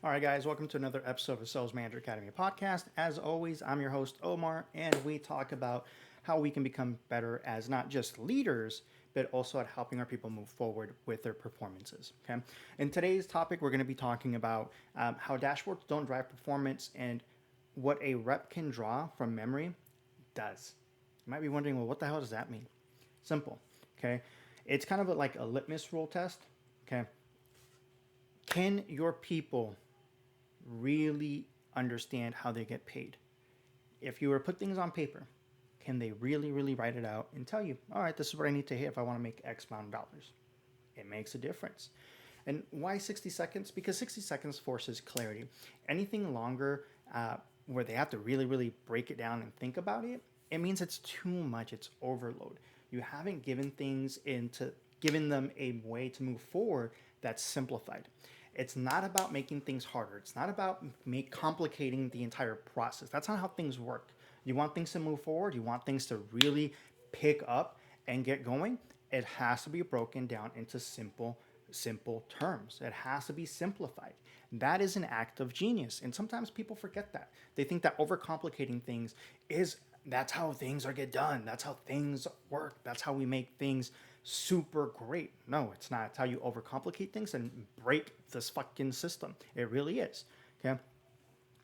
All right, guys, welcome to another episode of the Sales Manager Academy podcast. As always, I'm your host, Omar, and we talk about how we can become better as not just leaders, but also at helping our people move forward with their performances. Okay. In today's topic, we're going to be talking about how dashboards don't drive performance and what a rep can draw from memory does. You might be wondering, well, what the hell does that mean? Simple. Okay. It's kind of like a litmus rule test. Okay. Can your people really understand how they get paid? If you were to put things on paper, can they really write it out and tell you, all right, this is what I need to hit if I want to make X amount of dollars? It makes a difference. And why 60 seconds? Because 60 seconds forces clarity. Anything longer where they have to really break it down and think about it, it means it's too much. It's overload. You haven't given them a way to move forward that's simplified. It's not about making things harder. It's not about complicating the entire process. That's not how things work. You want things to move forward. You want things to really pick up and get going. It has to be broken down into simple terms. It has to be simplified. That is an act of genius. And sometimes people forget that. They think that overcomplicating things that's how things are get done. That's how things work. That's how we make things super great. No, it's not. It's how you overcomplicate things and break this fucking system. It really is. Okay.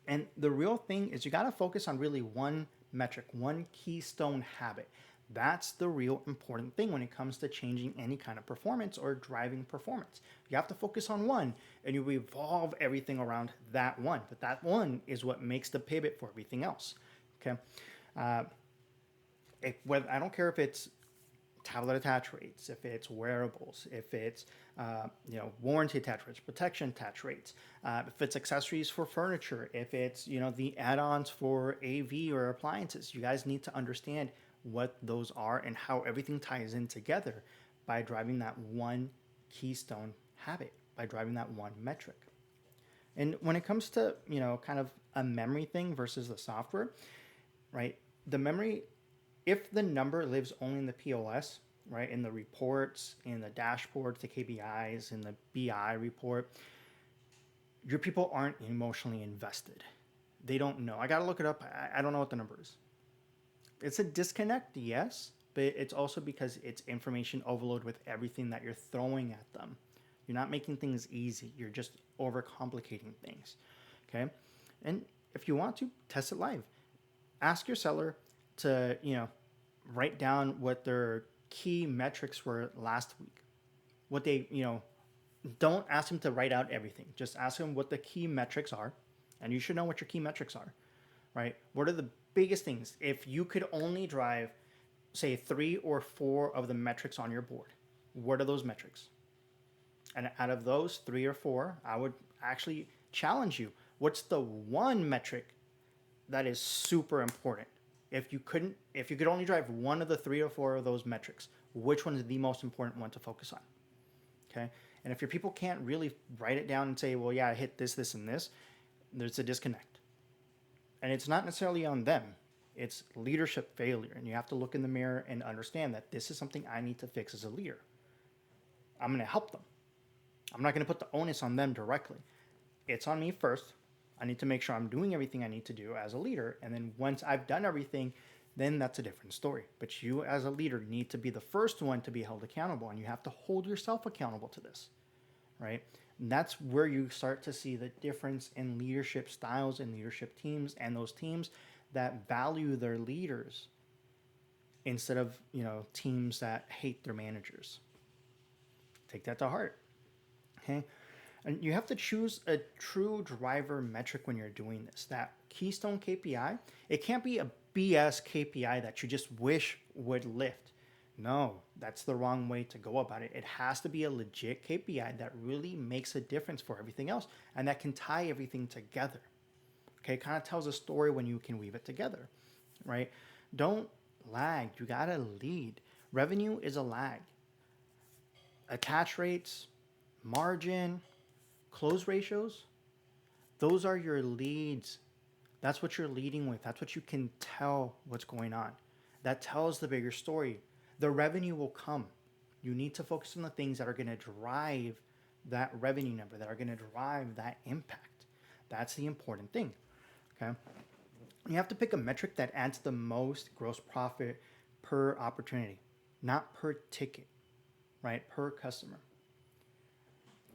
And the real thing is you got to focus on really one metric, one keystone habit. That's the real important thing when it comes to changing any kind of performance or driving performance. You have to focus on one and you revolve everything around that one. But that one is what makes the pivot for everything else. Okay. I don't care if it's tablet attach rates, if it's wearables, if it's warranty attach rates, protection attach rates, if it's accessories for furniture, if it's the add-ons for AV or appliances. You guys need to understand what those are and how everything ties in together by driving that one keystone habit, by driving that one metric. And when it comes to kind of a memory thing versus the software, right? The memory, if the number lives only in the POS, right, in the reports, in the dashboards, the KPIs, in the BI report, your people aren't emotionally invested. They don't know. I got to look it up. I don't know what the number is. It's a disconnect, yes, but it's also because it's information overload with everything that you're throwing at them. You're not making things easy. You're just overcomplicating things, okay? And if you want to, test it live. Ask your seller to, write down what their key metrics were last week. What they, don't ask them to write out everything. Just ask them what the key metrics are. And you should know what your key metrics are, right? What are the biggest things? If you could only drive, say, 3 or 4 of the metrics on your board, what are those metrics? And out of those 3 or 4, I would actually challenge you. What's the one metric that is super important? If you could only drive one of the 3 or 4 of those metrics, which one is the most important one to focus on? Okay. And if your people can't really write it down and say, well, yeah, I hit this, this, and this, there's a disconnect. And it's not necessarily on them. It's leadership failure. And you have to look in the mirror and understand that this is something I need to fix as a leader. I'm going to help them. I'm not going to put the onus on them directly. It's on me first. I need to make sure I'm doing everything I need to do as a leader. And then once I've done everything, then that's a different story. But you as a leader need to be the first one to be held accountable. And you have to hold yourself accountable to this, right? And that's where you start to see the difference in leadership styles and leadership teams, and those teams that value their leaders instead of, teams that hate their managers. Take that to heart. Okay. And you have to choose a true driver metric when you're doing this. That keystone KPI, it can't be a BS KPI that you just wish would lift. No, that's the wrong way to go about it. It has to be a legit KPI that really makes a difference for everything else and that can tie everything together. Okay, it kind of tells a story when you can weave it together, right? Don't lag. You got to lead. Revenue is a lag. Attach rates, margin, close ratios, those are your leads. That's what you're leading with. That's what you can tell what's going on. That tells the bigger story. The revenue will come. You need to focus on the things that are going to drive that revenue number, that are going to drive that impact. That's the important thing. Okay. You have to pick a metric that adds the most gross profit per opportunity, not per ticket, right? Per customer.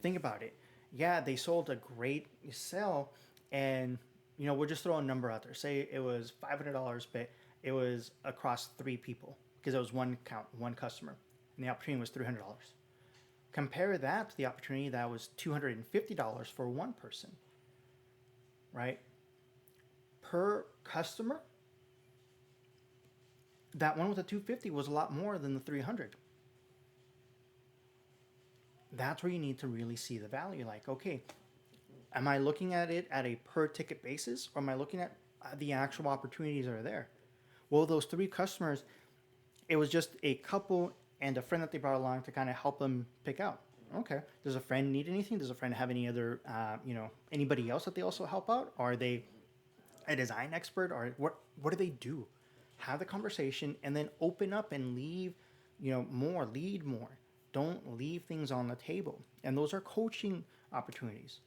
Think about it. Yeah, they sold a great sell, and we'll just throw a number out there. Say it was $500, but it was across three people because it was one count, one customer, and the opportunity was $300. Compare that to the opportunity that was $250 for one person, right? Per customer, that one with the 250 was a lot more than the 300. That's where you need to really see the value. Like, okay, am I looking at it at a per ticket basis, or am I looking at the actual opportunities that are there? Well, those three customers, it was just a couple and a friend that they brought along to kind of help them pick out. Okay, does a friend need anything? Does a friend have any other, anybody else that they also help out? Are they a design expert, or what do they do? Have the conversation and then open up and leave, more, lead more. Don't leave things on the table. And those are coaching opportunities.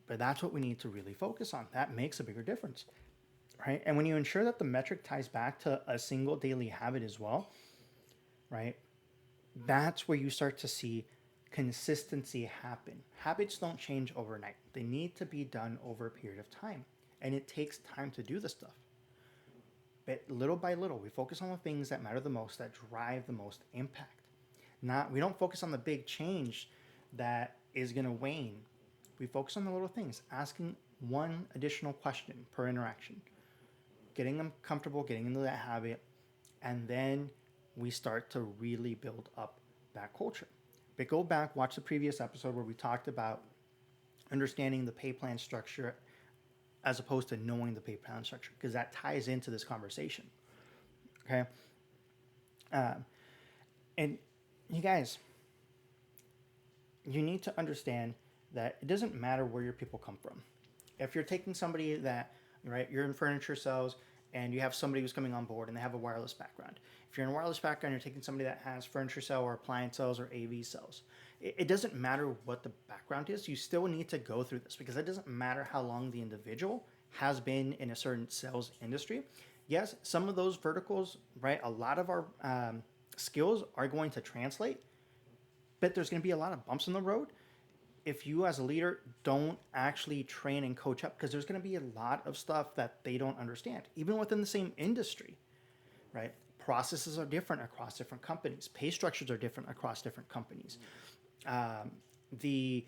But that's what we need to really focus on. That makes a bigger difference, right? And when you ensure that the metric ties back to a single daily habit as well, right? That's where you start to see consistency happen. Habits don't change overnight. They need to be done over a period of time. And it takes time to do this stuff. But little by little, we focus on the things that matter the most, that drive the most impact. We don't focus on the big change that is going to wane. We focus on the little things, asking one additional question per interaction, getting them comfortable, getting into that habit, and then we start to really build up that culture. But go back, watch the previous episode where we talked about understanding the pay plan structure as opposed to knowing the pay plan structure, because that ties into this conversation. Okay. And you guys, you need to understand that it doesn't matter where your people come from. If you're taking somebody that, right, you're in furniture sales and you have somebody who's coming on board and they have a wireless background. If you're in a wireless background, you're taking somebody that has furniture sale or appliance sales or AV sales. It doesn't matter what the background is. You still need to go through this, because it doesn't matter how long the individual has been in a certain sales industry. Yes, some of those verticals, right, a lot of our skills are going to translate, but there's going to be a lot of bumps in the road if you as a leader don't actually train and coach up, because there's going to be a lot of stuff that they don't understand, even within the same industry, right? Processes are different across different companies. Pay structures are different across different companies. The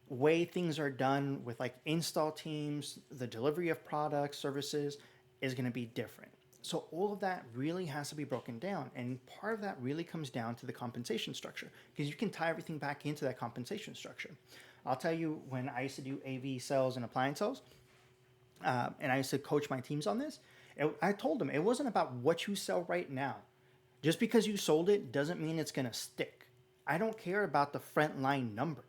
way things are done with like install teams, the delivery of products, services is going to be different. So all of that really has to be broken down. And part of that really comes down to the compensation structure, because you can tie everything back into that compensation structure. I'll tell you, when I used to do AV sales and appliance sales, and I used to coach my teams on this, I told them it wasn't about what you sell right now. Just because you sold it doesn't mean it's going to stick. I don't care about the front line number,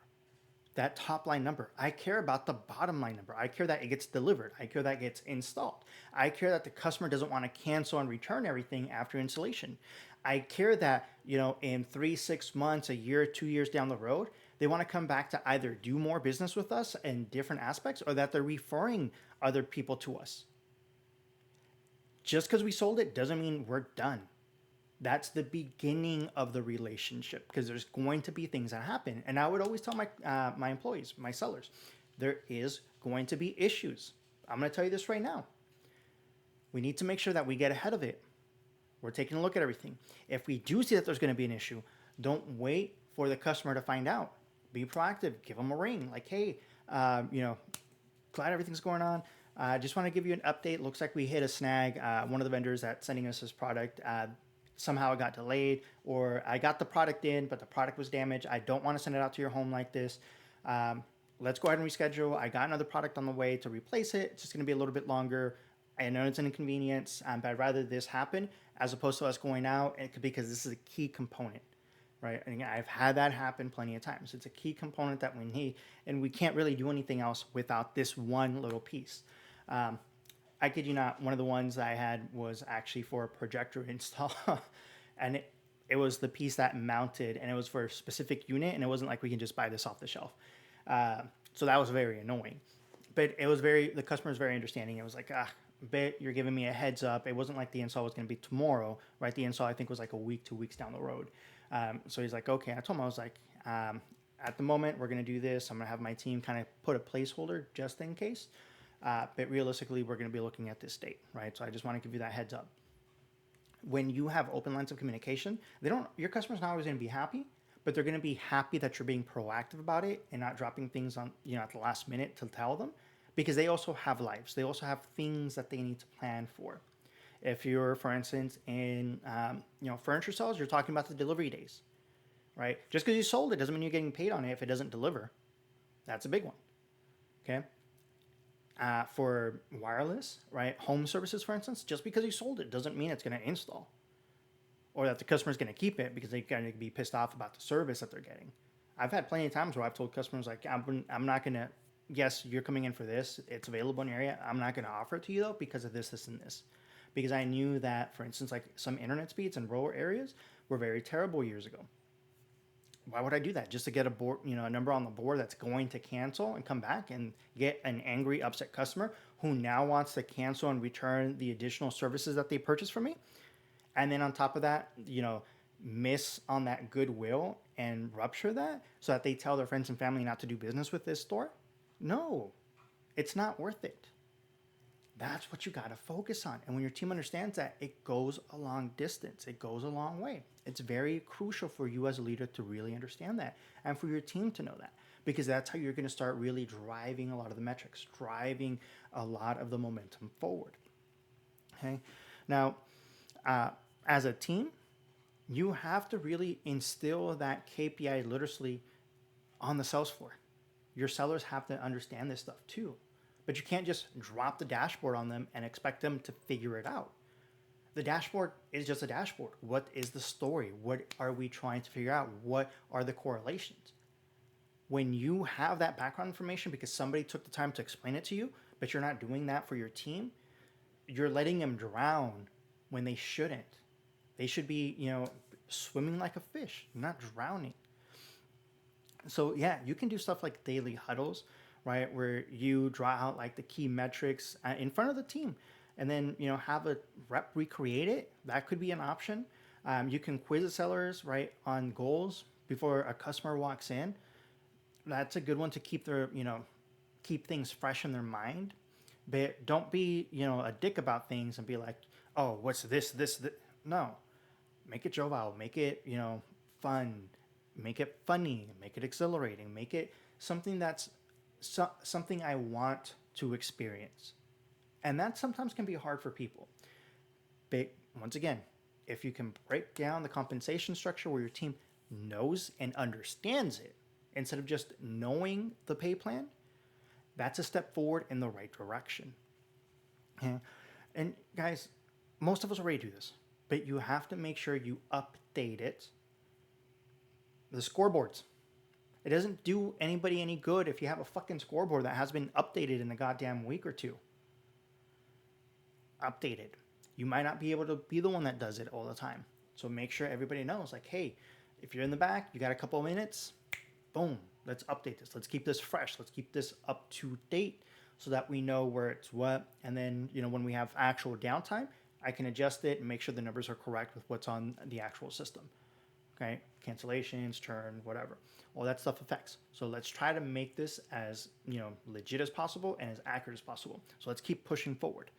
that top line number. I care about the bottom line number. I care that it gets delivered. I care that it gets installed. I care that the customer doesn't want to cancel and return everything after installation. I care that, in 3, 6 months, a year, 2 years down the road, they want to come back to either do more business with us in different aspects, or that they're referring other people to us. Just because we sold it doesn't mean we're done. That's the beginning of the relationship, because there's going to be things that happen. And I would always tell my employees, my sellers, there is going to be issues. I'm going to tell you this right now. We need to make sure that we get ahead of it. We're taking a look at everything. If we do see that there's going to be an issue, don't wait for the customer to find out. Be proactive. Give them a ring. Like, hey, glad everything's going on. Just want to give you an update. Looks like we hit a snag. One of the vendors that's sending us this product, somehow it got delayed, or I got the product in, but the product was damaged. I don't want to send it out to your home like this. Let's go ahead and reschedule. I got another product on the way to replace it. It's just going to be a little bit longer. I know it's an inconvenience, but I'd rather this happen as opposed to us going out, because this is a key component, right? And I've had that happen plenty of times. It's a key component that we need, and we can't really do anything else without this one little piece. I kid you not, one of the ones I had was actually for a projector install, and it was the piece that mounted, and it was for a specific unit, and it wasn't like we can just buy this off the shelf. So that was very annoying. But the customer was very understanding. It was like, but you're giving me a heads up. It wasn't like the install was going to be tomorrow, right? The install, I think, was like a week, 2 weeks down the road. So he's like, okay. I told him, I was like, at the moment, we're going to do this. I'm going to have my team kind of put a placeholder just in case. But realistically, we're going to be looking at this date, right? So I just want to give you that heads up. When you have open lines of communication, your customer's not always going to be happy, but they're going to be happy that you're being proactive about it and not dropping things on, at the last minute to tell them, because they also have lives. They also have things that they need to plan for. If you're, for instance, in furniture sales, you're talking about the delivery days, right? Just because you sold it doesn't mean you're getting paid on it if it doesn't deliver. That's a big one. Okay. For wireless, right? Home services, for instance, just because you sold it doesn't mean it's going to install, or that the customer's going to keep it, because they're going to be pissed off about the service that they're getting. I've had plenty of times where I've told customers, like, I'm not going to, yes, you're coming in for this. It's available in your area. I'm not going to offer it to you, though, because of this, this, and this. Because I knew that, for instance, like some internet speeds in rural areas were very terrible years ago. Why would I do that? Just to get a number on the board that's going to cancel and come back and get an angry, upset customer who now wants to cancel and return the additional services that they purchased from me? And then on top of that, miss on that goodwill and rupture that so that they tell their friends and family not to do business with this store? No, it's not worth it. That's what you got to focus on. And when your team understands that, it goes a long distance. It goes a long way. It's very crucial for you as a leader to really understand that, and for your team to know that, because that's how you're going to start really driving a lot of the metrics, driving a lot of the momentum forward. Okay. Now, as a team, you have to really instill that KPI literacy on the sales floor. Your sellers have to understand this stuff too. But you can't just drop the dashboard on them and expect them to figure it out. The dashboard is just a dashboard. What is the story? What are we trying to figure out? What are the correlations? When you have that background information because somebody took the time to explain it to you, but you're not doing that for your team, you're letting them drown when they shouldn't. They should be, swimming like a fish, not drowning. So yeah, you can do stuff like daily huddles, right? Where you draw out like the key metrics in front of the team, and then, have a rep recreate it. That could be an option. You can quiz the sellers, right, on goals before a customer walks in. That's a good one to keep keep things fresh in their mind. But don't be, a dick about things and be like, oh, what's this? No, make it jovial, make it, fun, make it funny, make it exhilarating, make it something that's something I want to experience. And that sometimes can be hard for people. But once again, if you can break down the compensation structure where your team knows and understands it, instead of just knowing the pay plan, that's a step forward in the right direction. Okay? And guys, most of us already do this, but you have to make sure you update it. The scoreboards. It doesn't do anybody any good if you have a fucking scoreboard that has been updated in a goddamn week or two. Updated. You might not be able to be the one that does it all the time. So make sure everybody knows, like, hey, if you're in the back, you got a couple of minutes, boom, let's update this. Let's keep this fresh. Let's keep this up to date so that we know where it's what. And then, when we have actual downtime, I can adjust it and make sure the numbers are correct with what's on the actual system. Okay, cancellations, churn, whatever. All that stuff affects. So let's try to make this as legit as possible and as accurate as possible. So let's keep pushing forward.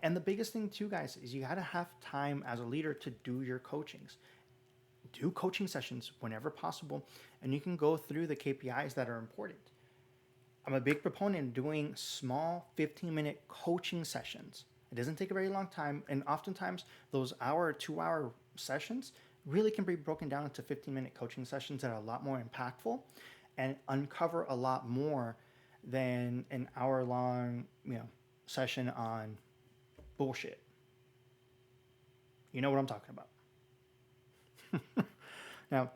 And the biggest thing too, guys, is you got to have time as a leader to do your coachings. Do coaching sessions whenever possible, and you can go through the KPIs that are important. I'm a big proponent of doing small 15-minute coaching sessions. It doesn't take a very long time, and oftentimes those hour or 2-hour sessions really can be broken down into 15-minute coaching sessions that are a lot more impactful and uncover a lot more than an hour-long, session on bullshit. You know what I'm talking about. Now,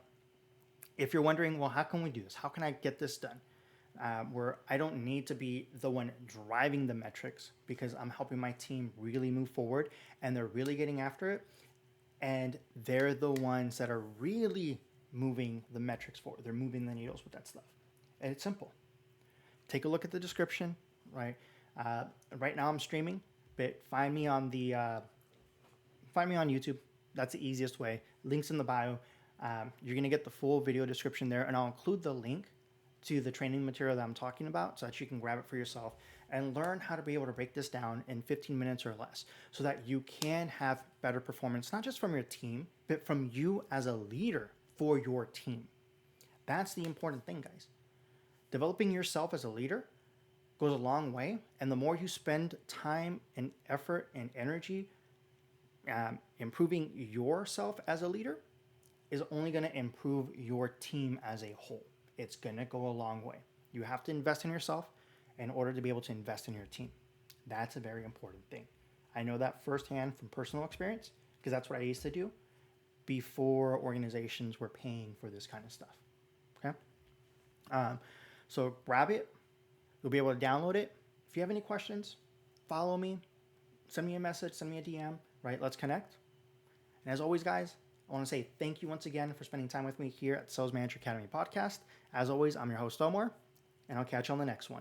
if you're wondering, well, how can we do this? How can I get this done? Where I don't need to be the one driving the metrics, because I'm helping my team really move forward and they're really getting after it. And they're the ones that are really moving the metrics forward. They're moving the needles with that stuff. And it's simple. Take a look at the description, right? Right now I'm streaming, but find me on YouTube. That's the easiest way. Links in the bio. You're going to get the full video description there, and I'll include the link to the training material that I'm talking about so that you can grab it for yourself and learn how to be able to break this down in 15 minutes or less so that you can have better performance, not just from your team, but from you as a leader for your team. That's the important thing, guys. Developing yourself as a leader goes a long way, and the more you spend time and effort and energy improving yourself as a leader is only going to improve your team as a whole. It's going to go a long way. You have to invest in yourself in order to be able to invest in your team. That's a very important thing. I know that firsthand from personal experience because that's what I used to do before organizations were paying for this kind of stuff. Okay? So grab it. You'll be able to download it. If you have any questions, follow me. Send me a message. Send me a DM. Right? Let's connect. And as always, guys, I want to say thank you once again for spending time with me here at Sales Manager Academy podcast. As always, I'm your host, Omar, and I'll catch you on the next one.